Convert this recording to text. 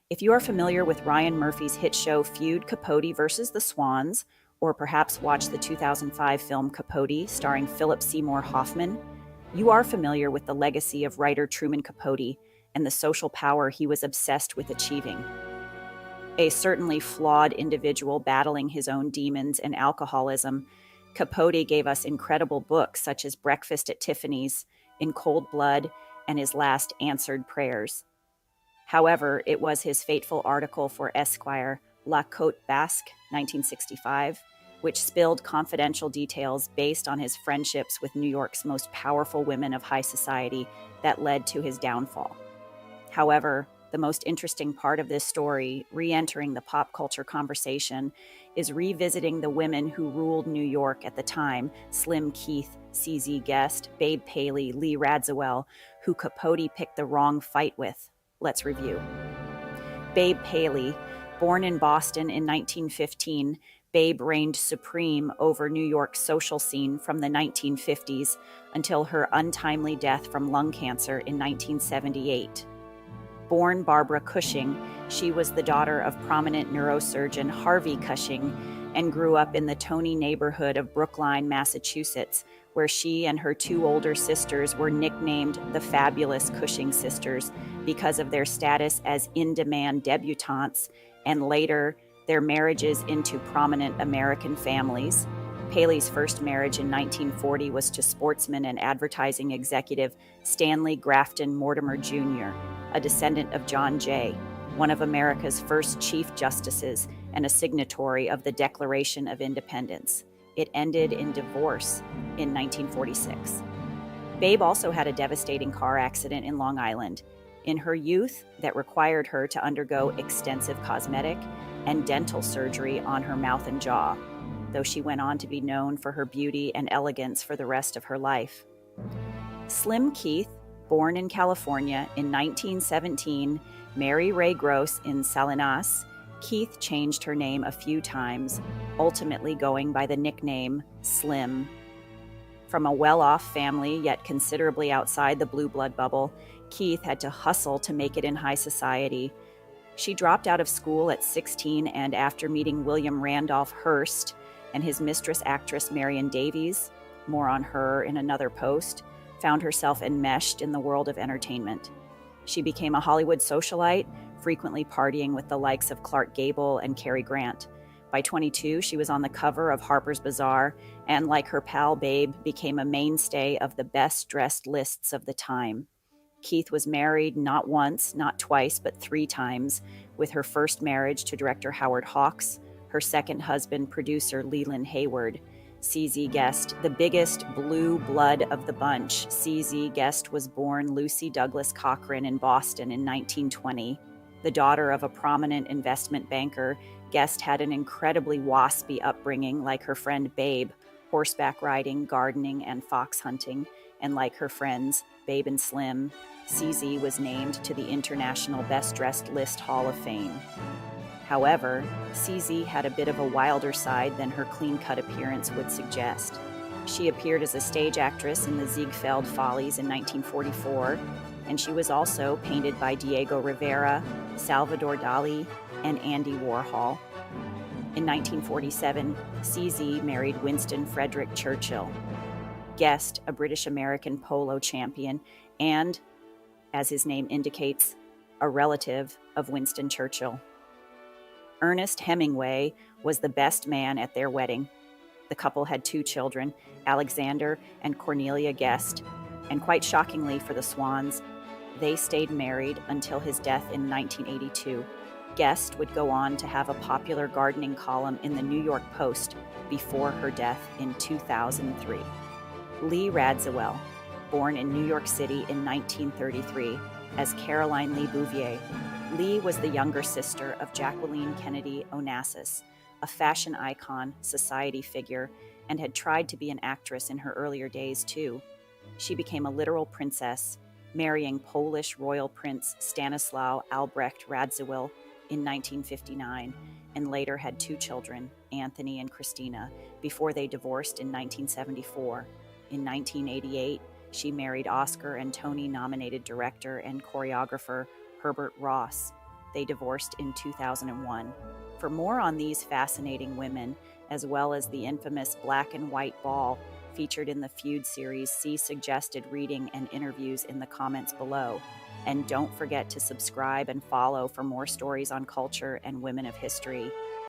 If you are familiar with Ryan Murphy's hit show Feud, Capote versus the Swans, or perhaps watched the 2005 film Capote starring Philip Seymour Hoffman, you are familiar with the legacy of writer Truman Capote and the social power he was obsessed with achieving. A certainly flawed individual battling his own demons and alcoholism, Capote gave us incredible books such as Breakfast at Tiffany's, In Cold Blood, and his last Answered Prayers. However, it was his fateful article for Esquire, La Cote Basque, 1965, which spilled confidential details based on his friendships with New York's most powerful women of high society that led to his downfall. However, the most interesting part of this story, re-entering the pop culture conversation, is revisiting the women who ruled New York at the time: Slim Keith, CZ Guest, Babe Paley, Lee Radziwell, who Capote picked the wrong fight with. Let's review. Babe Paley, born in Boston in 1915, Babe reigned supreme over New York's social scene from the 1950s until her untimely death from lung cancer in 1978. Born Barbara Cushing, she was the daughter of prominent neurosurgeon Harvey Cushing and grew up in the Tony neighborhood of Brookline, Massachusetts, where she and her two older sisters were nicknamed the Fabulous Cushing Sisters because of their status as in-demand debutantes and later their marriages into prominent American families. Paley's first marriage in 1940 was to sportsman and advertising executive Stanley Grafton Mortimer Jr., a descendant of John Jay, one of America's first Chief Justices and a signatory of the Declaration of Independence. It ended in divorce in 1946. Babe also had a devastating car accident in Long Island in her youth that required her to undergo extensive cosmetic and dental surgery on her mouth and jaw, though she went on to be known for her beauty and elegance for the rest of her life. Slim Keith, born in California in 1917, Mary Ray Gross in Salinas, Keith changed her name a few times, ultimately going by the nickname Slim. From a well-off family, yet considerably outside the blue blood bubble, Keith had to hustle to make it in high society. She dropped out of school at 16 and after meeting William Randolph Hearst and his mistress actress Marion Davies, more on her in another post, found herself enmeshed in the world of entertainment. She became a Hollywood socialite, frequently partying with the likes of Clark Gable and Cary Grant. By 22, she was on the cover of Harper's Bazaar and, like her pal Babe, became a mainstay of the best-dressed lists of the time. Keith was married not once, not twice, but 3 times, with her first marriage to director Howard Hawks, her second husband, producer Leland Hayward. CZ Guest, the biggest blue blood of the bunch. CZ Guest was born Lucy Douglas Cochran in Boston in 1920. The daughter of a prominent investment banker, Guest had an incredibly waspy upbringing like her friend Babe, horseback riding, gardening, and fox hunting, and like her friends, Babe and Slim, CZ was named to the International Best Dressed List Hall of Fame. However, CZ had a bit of a wilder side than her clean-cut appearance would suggest. She appeared as a stage actress in the Ziegfeld Follies in 1944, and she was also painted by Diego Rivera, Salvador Dali, and Andy Warhol. In 1947, CZ married Winston Frederick Churchill, Guest, a British-American polo champion, and, as his name indicates, a relative of Winston Churchill. Ernest Hemingway was the best man at their wedding. The couple had 2 children, Alexander and Cornelia Guest, and quite shockingly for the Swans, they stayed married until his death in 1982. Guest would go on to have a popular gardening column in the New York Post before her death in 2003. Lee Radziwell, born in New York City in 1933 as Caroline Lee Bouvier. Lee was the younger sister of Jacqueline Kennedy Onassis, a fashion icon, society figure, and had tried to be an actress in her earlier days too. She became a literal princess, marrying Polish royal prince Stanislaw Albrecht Radziwill in 1959, and later had 2 children, Anthony and Christina, before they divorced in 1974. In 1988, she married Oscar and Tony-nominated director and choreographer Herbert Ross. they divorced in 2001. For more on these fascinating women, as well as the infamous black and white ball featured in the Feud series, see suggested reading and interviews in the comments below. And don't forget to subscribe and follow for more stories on culture and women of history.